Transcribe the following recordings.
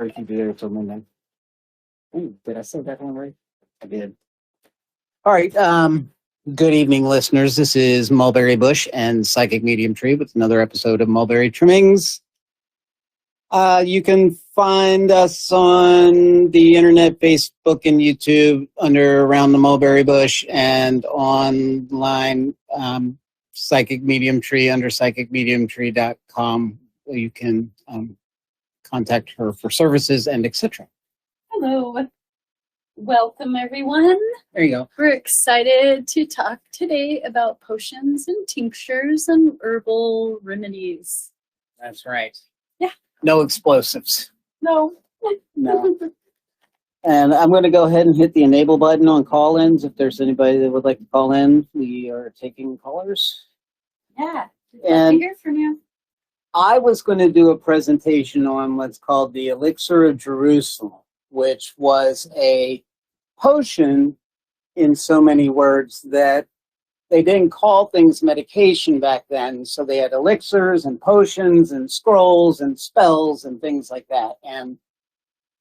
Or keep you there till midnight. Ooh, did I say that one right? I did. All right. Good evening, listeners. This is Mulberry Bush and Psychic Medium Tree with another episode of Mulberry Trimmings. You can find us on the internet, Facebook, and YouTube under Around the Mulberry Bush, and online Psychic Medium Tree under psychicmediumtree.com. You can contact her for services and etc. Hello. Welcome, everyone. There you go. We're excited to talk today about potions and tinctures and herbal remedies. That's right. Yeah. No explosives. No. No. And I'm going to go ahead and hit the enable button on call-ins. If there's anybody that would like to call in, we are taking callers. Yeah. And to hear from you. I was going to do a presentation on what's called the Elixir of Jerusalem, which was a potion in so many words that they didn't call things medication back then. So they had elixirs and potions and scrolls and spells and things like that. And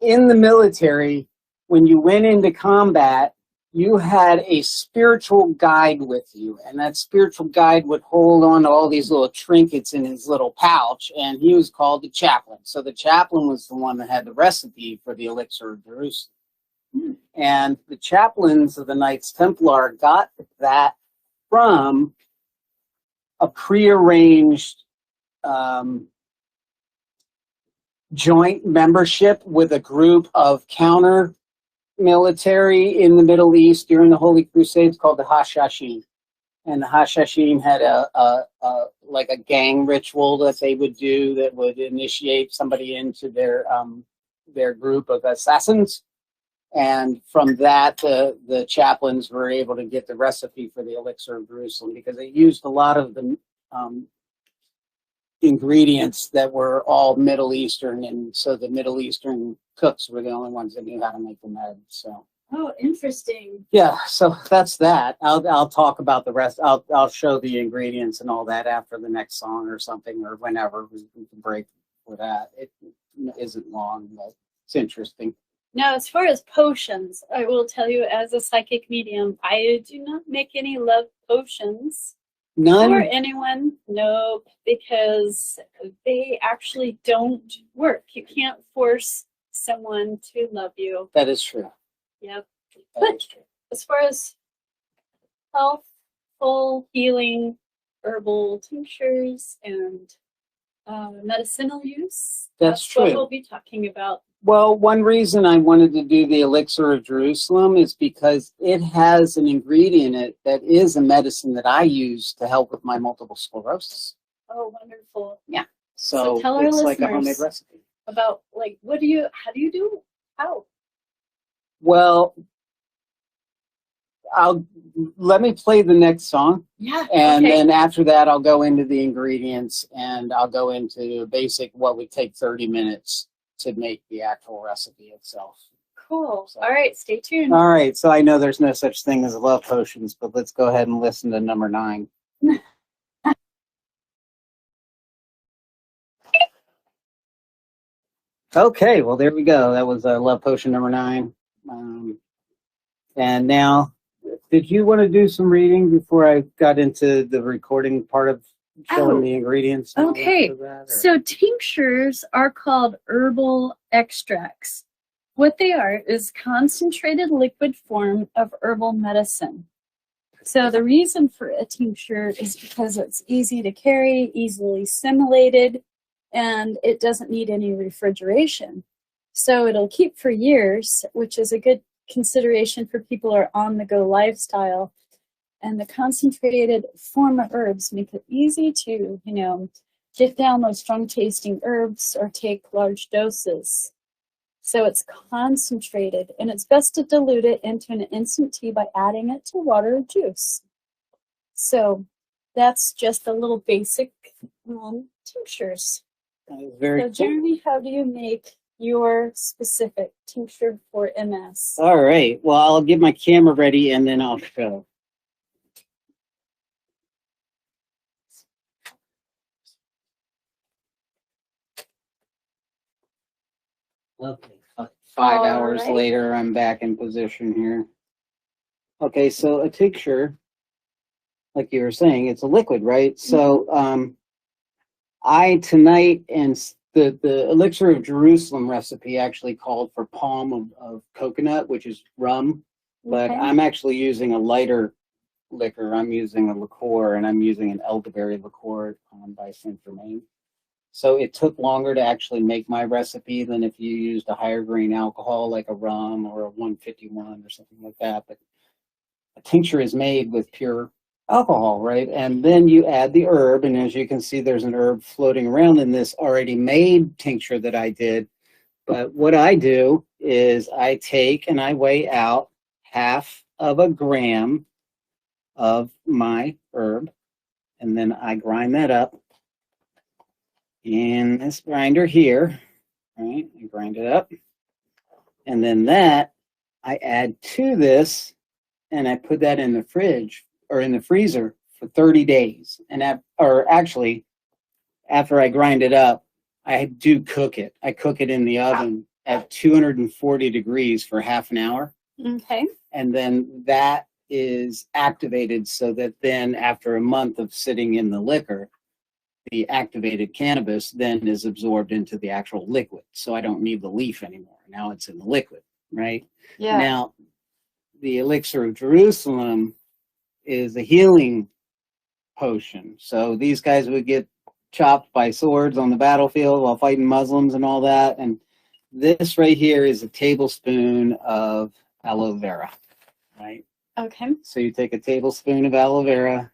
in the military, when you went into combat, you had a spiritual guide with you. And that spiritual guide would hold on to all these little trinkets in his little pouch. And he was called the chaplain. So the chaplain was the one that had the recipe for the elixir of Jerusalem. And the chaplains of the Knights Templar got that from a prearranged joint membership with a group of counter military in the Middle East during the Holy Crusades called the Hashashin. And the Hashashin had like a gang ritual that they would do that would initiate somebody into their group of assassins. And from that, the chaplains were able to get the recipe for the elixir of Jerusalem because they used a lot of the ingredients that were all Middle Eastern, and so the Middle Eastern cooks were the only ones that knew how to make the med. So. Oh, interesting. Yeah, so that's that. I'll talk about the rest. I'll show the ingredients and all that after the next song or something, or whenever we can break for that. It isn't long, but it's interesting. Now, as far as potions, I will tell you as a psychic medium, I do not make any love potions. None? For anyone, nope, because they actually don't work. You can't force someone to love you. That is true. Yep. That is true. As far as healthful, healing, herbal tinctures, and medicinal use, that's true. What we'll be talking about. Well, one reason I wanted to do the Elixir of Jerusalem is because it has an ingredient in it that is a medicine that I use to help with my multiple sclerosis. Oh, wonderful. Yeah. So tell our it's listeners like a homemade recipe. About, like, how do you do? How? Well, let me play the next song. Yeah. And okay. then after that, I'll go into the ingredients and I'll go into basic what would take 30 minutes to make the actual recipe itself. Cool. So, all right, stay tuned. All right, so I know there's no such thing as love potions, but let's go ahead and listen to number 9. Okay, well, there we go. That was love potion number 9. And now, did you want to do some reading before I got into the recording part of showing the ingredients? Okay, so tinctures are called herbal extracts. What they are is concentrated liquid form of herbal medicine. So the reason for a tincture is because it's easy to carry, easily assimilated, and it doesn't need any refrigeration. So it'll keep for years, which is a good consideration for people who are on-the-go lifestyle. And the concentrated form of herbs make it easy to, get down those strong-tasting herbs or take large doses. So it's concentrated, and it's best to dilute it into an instant tea by adding it to water or juice. So that's just a little basic tinctures. That is very cool. Jeremy, how do you make your specific tincture for MS? All right. Well, I'll get my camera ready, and then I'll show. Okay. 5 hours All right. later, I'm back in position here. Okay, so a tincture, like you were saying, it's a liquid, right? So I tonight and the elixir of Jerusalem recipe actually called for palm of coconut, which is rum, but Okay. I'm actually using a lighter liquor. I'm using a liqueur, and I'm using an elderberry liqueur by Saint Germain. So it took longer to actually make my recipe than if you used a higher grain alcohol like a rum or a 151 or something like that. But a tincture is made with pure alcohol, right? And then you add the herb, and as you can see, there's an herb floating around in this already made tincture that I did. But what I do is I take and I weigh out 1/2 gram of my herb, and then I grind that up in this grinder here, right? I grind it up, and then that I add to this, and I put that in the fridge or in the freezer for 30 days. And actually, after I grind it up, I do cook it. I cook it in the oven at 240 degrees for half an hour. Okay. And then that is activated so that then after a month of sitting in the liquor, the activated cannabis then is absorbed into the actual liquid. So I don't need the leaf anymore. Now it's in the liquid, right? Yeah. Now, the elixir of Jerusalem is a healing potion. So these guys would get chopped by swords on the battlefield while fighting Muslims and all that. And this right here is a tablespoon of aloe vera, right? Okay. So you take a tablespoon of aloe vera,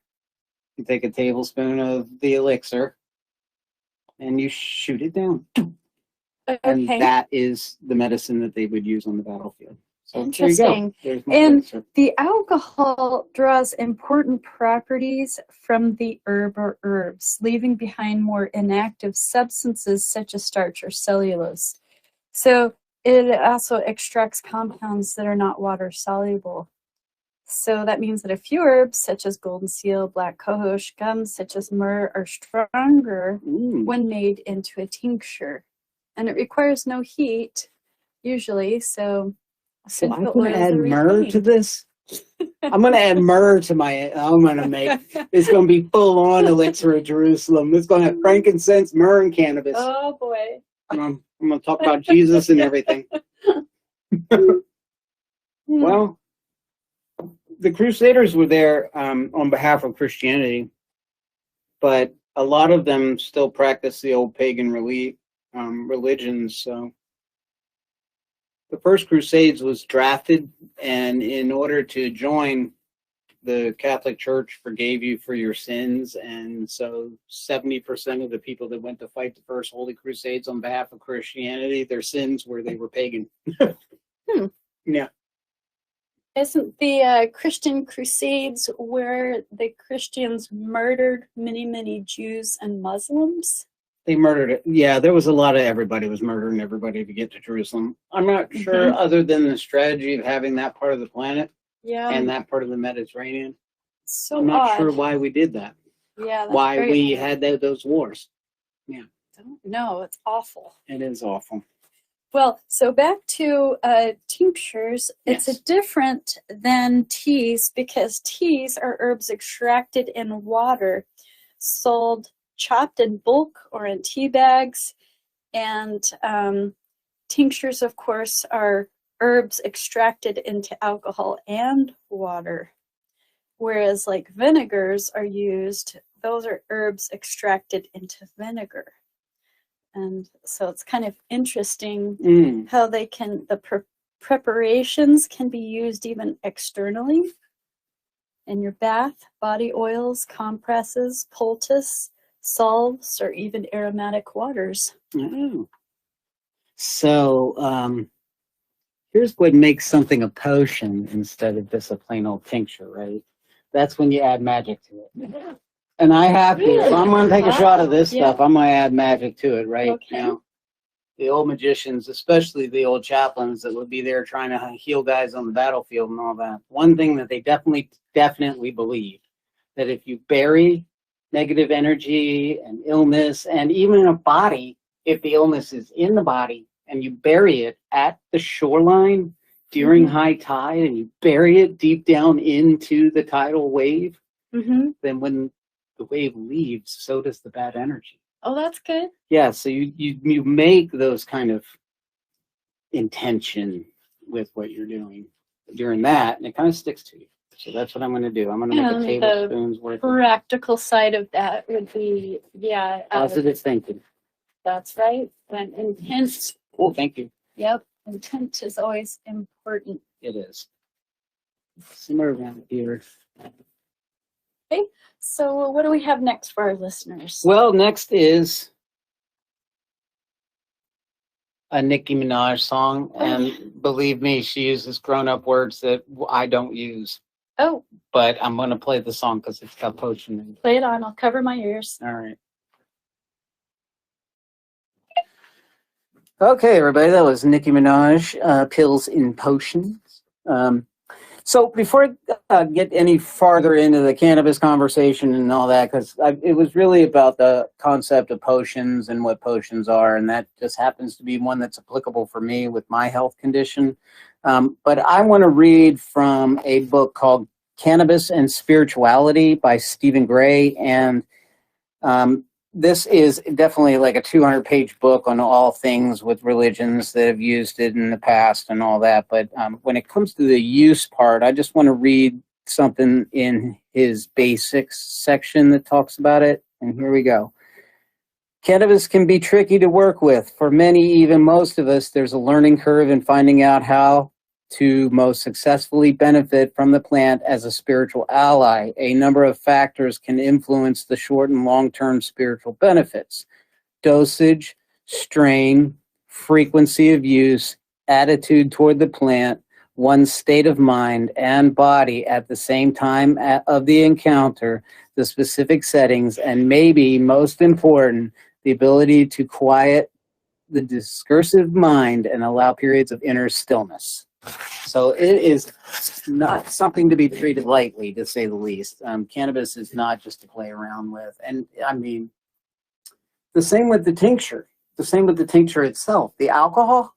you take a tablespoon of the elixir, and you shoot it down. And Okay. that is the medicine that they would use on the battlefield. So Interesting. There you go. And the alcohol draws important properties from the herb or herbs, leaving behind more inactive substances such as starch or cellulose. So it also extracts compounds that are not water soluble. So that means that a few herbs, such as golden seal, black cohosh, gums such as myrrh, are stronger when made into a tincture. And it requires no heat, usually, so I'm going to add myrrh to this. I'm going to add myrrh to my. I'm going to make. It's going to be full on elixir of Jerusalem. It's going to have frankincense, myrrh, and cannabis. Oh boy! I'm going to talk about Jesus and everything. Well, the Crusaders were there on behalf of Christianity, but a lot of them still practice the old pagan religions. So the first Crusades was drafted, and in order to join, the Catholic Church forgave you for your sins, and so 70% of the people that went to fight the first Holy Crusades on behalf of Christianity, their sins were they were pagan. Yeah. Isn't the Christian Crusades where the Christians murdered many, many Jews and Muslims? They murdered it. Yeah, there was a lot of everybody was murdering everybody to get to Jerusalem. I'm not sure, other than the strategy of having that part of the planet and that part of the Mediterranean. So I'm not sure why we did that. Yeah, that's why we had those wars. Yeah. I don't know. It's awful. It is awful. Well, so back to tinctures. Yes. It's different than teas because teas are herbs extracted in water, sold chopped in bulk or in tea bags, and tinctures, of course, are herbs extracted into alcohol and water. Whereas like vinegars are used, those are herbs extracted into vinegar. And so it's kind of interesting how they can, the preparations can be used even externally in your bath, body oils, compresses, poultice, salves, or even aromatic waters. Oh. So here's what makes something a potion instead of just a plain old tincture, right? That's when you add magic to it. And I have to. If I'm going to take a shot of this stuff, I'm going to add magic to it, right? Okay. Now, the old magicians, especially the old chaplains that would be there trying to heal guys on the battlefield and all that, one thing that they definitely believe, that if you bury negative energy and illness and even a body, if the illness is in the body and you bury it at the shoreline during high tide, and you bury it deep down into the tidal wave, then when the wave leaves, so does the bad energy. Oh, that's good. Yeah, so you make those kind of intention with what you're doing during that, and it kind of sticks to you. So that's what I'm going to do. I'm going to make a tablespoon's worth. Practical side of that would be, positive thinking. That's right. And intent. Oh, thank you. Yep, intent is always important. It is. Somewhere around here. Okay, so what do we have next for our listeners? Well, next is a Nicki Minaj song, and believe me, she uses grown-up words that I don't use. Oh. But I'm going to play the song because it's got potion in it. Play it on. I'll cover my ears. All right. Okay, everybody, that was Nicki Minaj, Pills in Potions. So before I get any farther into the cannabis conversation and all that, because it was really about the concept of potions and what potions are, and that just happens to be one that's applicable for me with my health condition. But I want to read from a book called Cannabis and Spirituality by Stephen Gray, and this is definitely like a 200-page book on all things with religions that have used it in the past and all that. But when it comes to the use part, I just want to read something in his basics section that talks about it. And here we go. Cannabis can be tricky to work with. For many, even most of us, there's a learning curve in finding out how to most successfully benefit from the plant as a spiritual ally. A number of factors can influence the short and long-term spiritual benefits: dosage, strain, frequency of use, attitude toward the plant, one's state of mind and body at the same time of the encounter, the specific settings, and maybe most important, the ability to quiet the discursive mind and allow periods of inner stillness. So it is not something to be treated lightly, to say the least. Cannabis is not just to play around with. And I mean, the same with the tincture. The same with the tincture itself. The alcohol,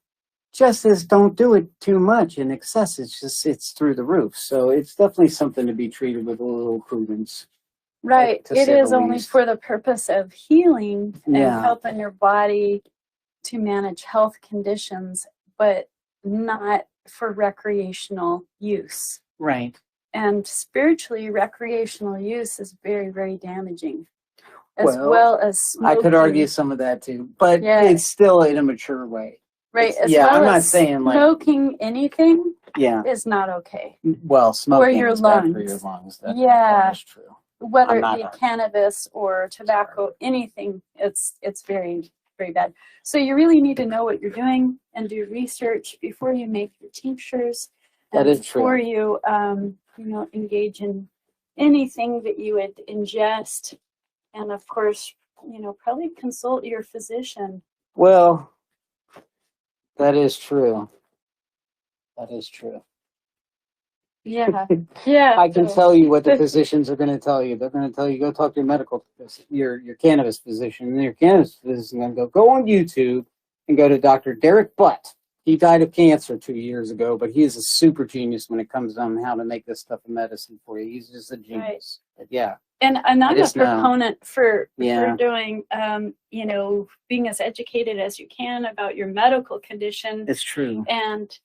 just as don't do it too much in excess. It's through the roof. So it's definitely something to be treated with a little prudence. Right. It is only for the purpose of healing and helping your body to manage health conditions, but not for recreational use. Right. And spiritually, recreational use is very, very damaging, as well as smoking. I could argue some of that too, but it's still in a mature way. Right. As well I'm not as saying smoking anything is not okay. Well, smoking your is bad for your lungs. That is true. Whether it be cannabis or tobacco, anything, it's very, very bad. So you really need to know what you're doing and do research before you make your tinctures. That is true. Before you, engage in anything that you would ingest, and of course, probably consult your physician. Well, that is true. That is true. Yeah. I can tell you what the physicians are going to tell you. They're going to tell you, go talk to your cannabis physician. And your cannabis physician is going to go on YouTube and go to Dr. Derek Butt. He died of cancer 2 years ago, but he is a super genius when it comes on how to make this stuff a medicine for you. He's just a genius. Right. But and I'm a proponent for doing, being as educated as you can about your medical condition. It's true. And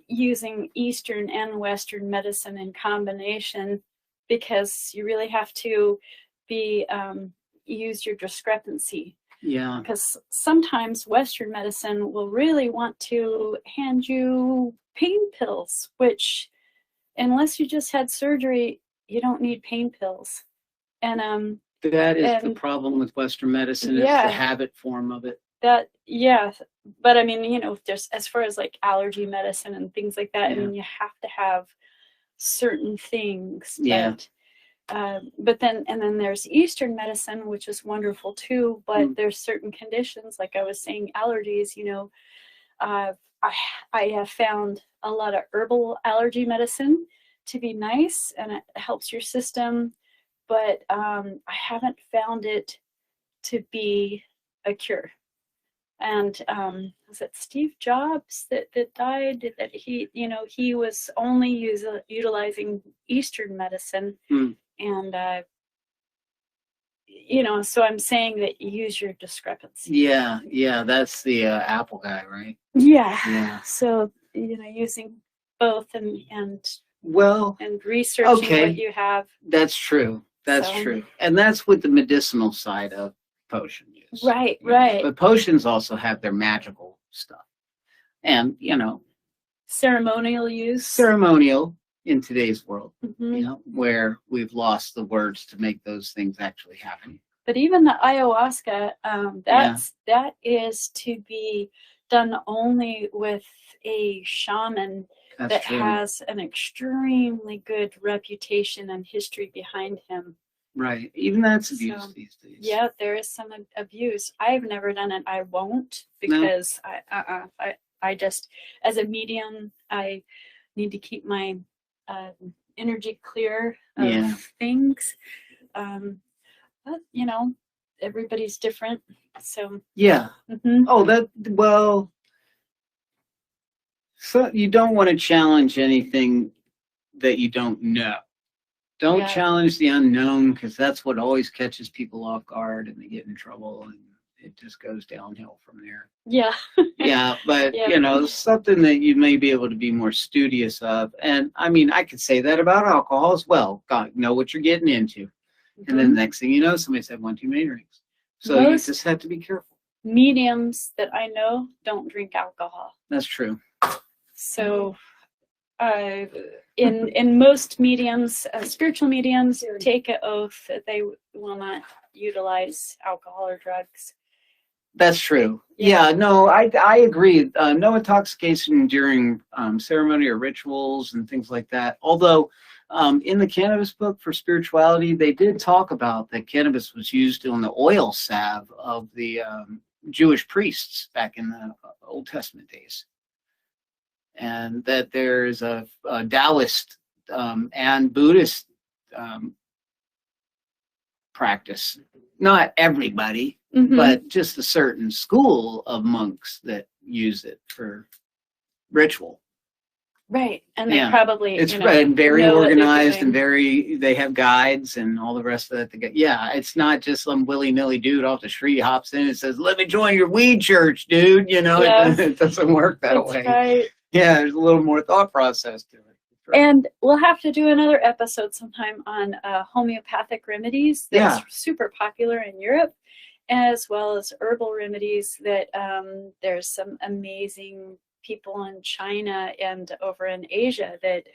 using Eastern and Western medicine in combination, because you really have to use your discrepancy. Yeah. Because sometimes Western medicine will really want to hand you pain pills, which, unless you just had surgery, you don't need pain pills. And that is the problem with Western medicine, is the habit form of it. But I mean, there's, as far as like allergy medicine and things like that, I mean, you have to have certain things. But then there's Eastern medicine, which is wonderful too, but there's certain conditions, like I was saying, allergies, I have found a lot of herbal allergy medicine to be nice, and it helps your system, but I haven't found it to be a cure. And was it Steve Jobs that died? That he was only utilizing Eastern medicine, and so I'm saying that use your discrepancy. Yeah, that's the Apple guy, right? Yeah. So using both and researching what you have. That's true. That's true. And that's with the medicinal side of potion use. Right. But potions also have their magical stuff. And, ceremonial use. Ceremonial in today's world, where we've lost the words to make those things actually happen. But even the ayahuasca, that is to be done only with a shaman that has an extremely good reputation and history behind him. Right. Even that's abused these days. Yeah, there is some abuse. I've never done it. I won't, because I just, as a medium, I need to keep my energy clear of things. But everybody's different. So yeah. So you don't want to challenge anything that you don't know. Don't challenge the unknown, because that's what always catches people off guard and they get in trouble, and it just goes downhill from there. Yeah. But something that you may be able to be more studious of. And I mean, I could say that about alcohol as well. God, know what you're getting into. And then the next thing you know, somebody said 1 too many drinks. So you just have to be careful. Mediums that I know don't drink alcohol. That's true. So in most mediums, spiritual mediums take an oath that they will not utilize alcohol or drugs. That's true. Yeah, no, I agree. No intoxication during ceremony or rituals and things like that. Although in the cannabis book for spirituality, they did talk about that cannabis was used on the oil salve of the Jewish priests back in the Old Testament days. And that there's a Taoist and Buddhist practice. Not everybody, but just a certain school of monks that use it for ritual. Right, and they probably it's very organized and they have guides and all the rest of that. It's not just some willy-nilly dude off the street hops in and says, "Let me join your weed church, dude." It doesn't work that way. Right. Yeah, there's a little more thought process to it. Right. And we'll have to do another episode sometime on homeopathic remedies that's super popular in Europe, as well as herbal remedies that there's some amazing people in China and over in Asia that,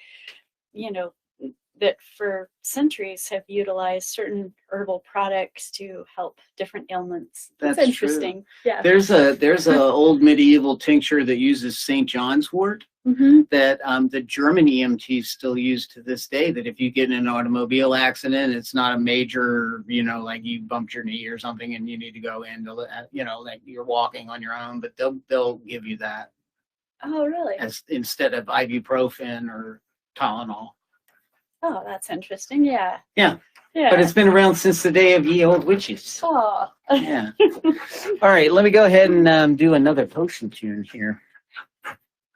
that for centuries have utilized certain herbal products to help different ailments. That's interesting. True. Yeah. There's a old medieval tincture that uses St. John's wort that the German EMTs still use to this day, that if you get in an automobile accident, it's not a major, like you bumped your knee or something and you need to go in to, like you're walking on your own, but they'll give you that. Oh, really? Instead of ibuprofen or Tylenol. Oh, that's interesting. Yeah. Yeah. But it's been around since the day of ye old witches. Oh. Yeah. All right, let me go ahead and do another potion tune here.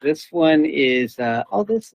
This one is, this